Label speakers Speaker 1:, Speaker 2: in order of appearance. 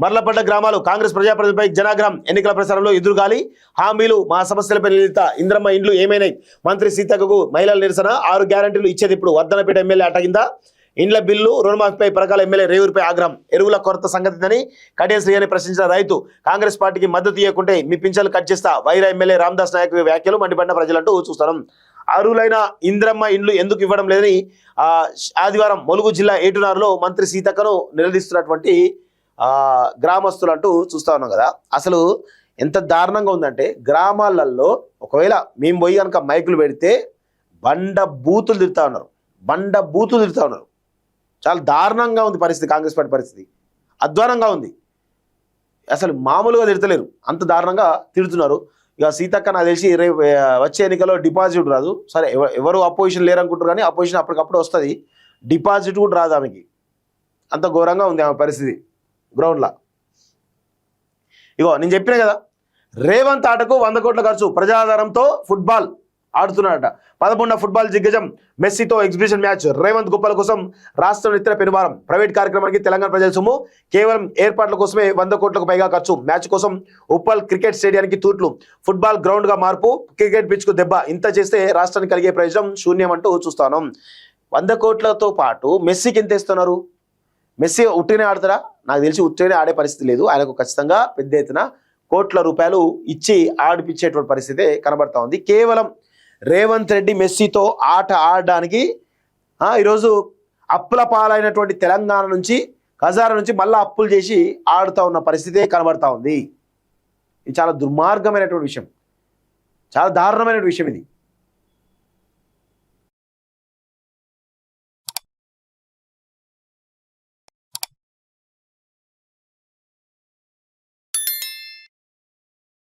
Speaker 1: మర్లపడ్డ గ్రామాలు కాంగ్రెస్ ప్రజాప్రతినిధిపై జనాగ్రహం ఎన్నికల ప్రచారంలో ఎదురుగాలి హామీలు మా సమస్యలపై నిలిత ఇంద్రమ్మ ఇండ్లు ఏమైనాయి మంత్రి సీతక్కకు మహిళల నిరసన 6 గ్యారంటీలు ఇచ్చేది ఇప్పుడు వర్ధనపేట ఎమ్మెల్యే అటగిందా ఇండ్ల బిల్లు రుణమాఫీపై పరకాల ఎమ్మెల్యే రేవూరిపై ఆగ్రహం ఎరువుల కొరత సంగతిదని కడియం శ్రీ అని ప్రశ్నించిన రైతు కాంగ్రెస్ పార్టీకి మద్దతు ఇవ్వకుంటే మీ పింఛన్లు కట్ చేస్తా వైరా ఎమ్మెల్యే రామదాస్ నాయక్ వ్యాఖ్యలు మండిపడిన ప్రజలంటూ చూస్తాం అరువులైన ఇంద్రమ్మ ఇండ్లు ఎందుకు ఇవ్వడం లేదని ఆదివారం ములుగు జిల్లా ఏటునారులో మంత్రి సీతక్కను నిలదీస్తున్నటువంటి గ్రామస్తులు అంటూ చూస్తా ఉన్నాం కదా. అసలు ఎంత దారుణంగా ఉందంటే గ్రామాలలో ఒకవేళ మేము పోయి కనుక మైకులు పెడితే బండ బూతులు తిరుగుతూ ఉన్నారు. చాలా దారుణంగా ఉంది పరిస్థితి. కాంగ్రెస్ పార్టీ పరిస్థితి అధ్వానంగా ఉంది. అసలు మామూలుగా తిడతలేరు, అంత దారుణంగా తిడుతున్నారు. ఇక సీతక్క నాకు తెలిసి వచ్చే ఎన్నికల్లో డిపాజిట్ రాదు. సరే ఎవరు అపోజిషన్ లేరనుకుంటారు కానీ అపోజిషన్ అప్పటికప్పుడు వస్తుంది, డిపాజిట్ కూడా రాదు ఆమెకి. అంత ఘోరంగా ఉంది ఆమె పరిస్థితి గ్రౌండ్లో. ఇగో నేను చెప్పిన కదా, రేవంత్ ఆటకు 100 కోట్ల ఖర్చు, ప్రజాధారంతో ఫుట్బాల్ ఆడుతున్నాడట. 11వ ఫుట్బాల్ దిగ్గజం మెస్సీతో ఎగ్జిబిషన్ మ్యాచ్. రేవంత్ గొప్పల కోసం రాష్ట్రం ఇతర పెనుభారం. ప్రైవేట్ కార్యక్రమానికి తెలంగాణ ప్రజల సొమ్ము. కేవలం ఏర్పాట్ల కోసమే 100 కోట్లకు పైగా ఖర్చు. మ్యాచ్ కోసం ఉప్పల్ క్రికెట్ స్టేడియానికి తూట్లు, ఫుట్బాల్ గ్రౌండ్ గా మార్పు, క్రికెట్ పిచ్ కు దెబ్బ. ఇంత చేస్తే రాష్ట్రానికి కలిగే ప్రయోజనం శూన్యం అంటూ చూస్తాను. 100 కోట్లతో పాటు మెస్సీకి ఎంత ఇస్తున్నారు? మెస్సీ ఉట్టినే ఆడతారా? నాకు తెలిసి ఉట్టినే ఆడే పరిస్థితి లేదు. ఆయనకు ఖచ్చితంగా పెద్ద ఎత్తున కోట్ల రూపాయలు ఇచ్చి ఆడిపించేటువంటి పరిస్థితి కనబడతా ఉంది. కేవలం రేవంత్ రెడ్డి మెస్సీతో ఆట ఆడడానికి ఈరోజు అప్పుల పాలైనటువంటి తెలంగాణ నుంచి ఖజానా నుంచి మళ్ళీ అప్పులు చేసి ఆడుతూ ఉన్న పరిస్థితి కనబడతా ఉంది. ఇది చాలా దుర్మార్గమైనటువంటి విషయం, చాలా దారుణమైన విషయం ఇది.